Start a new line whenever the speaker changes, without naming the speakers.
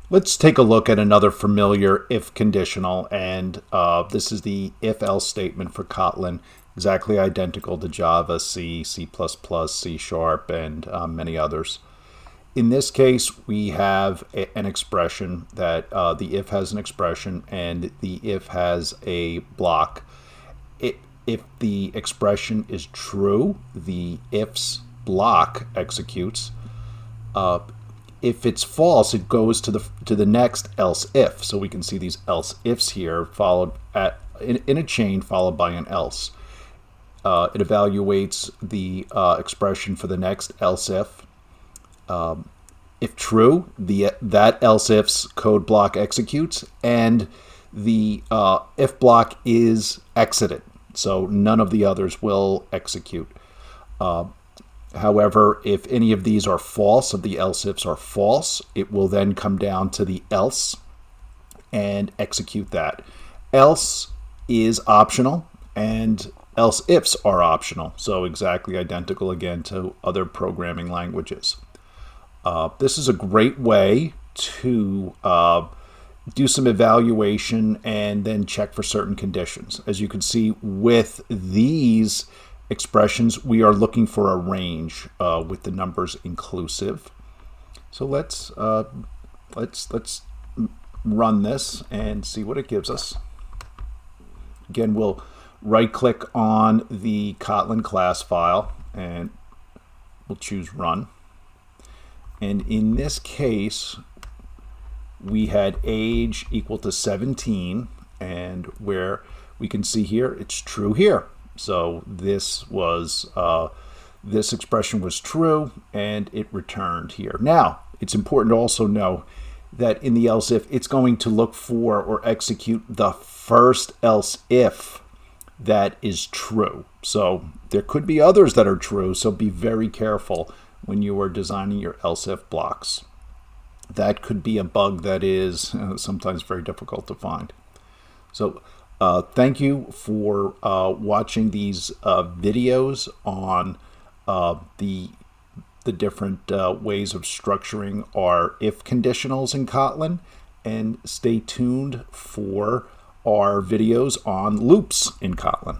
Let's take a look at another familiar if conditional, and this is the if-else statement for Kotlin, exactly identical to Java, C, C++, C#, and many others. In this case, we have an expression that the if has an expression and the if has a block. If the expression is true, the if's block executes. If it's false, it goes to the next else if. So we can see these else ifs here followed in a chain followed by an else. It evaluates the expression for the next else if. If true, that else if's code block executes, and the if block is exited. So none of the others will execute. However, if any of these are false, if the else ifs are false, it will then come down to the else and execute that. Else is optional, and else ifs are optional. So exactly identical again to other programming languages. This is a great way to do some evaluation and then check for certain conditions. As you can see with these expressions, we are looking for a range with the numbers inclusive. So let's run this and see what it gives us. Again, we'll right-click on the Kotlin class file and we'll choose Run. And in this case, we had age equal to 17, and where we can see here, it's true here. So this expression was true, and it returned here. Now, it's important to also know that in the else if, it's going to look for or execute the first else if that is true. So there could be others that are true, so be very careful when you are designing your else if blocks. That could be a bug that is sometimes very difficult to find. So thank you for watching these videos on the different ways of structuring our if conditionals in Kotlin, and stay tuned for our videos on loops in Kotlin.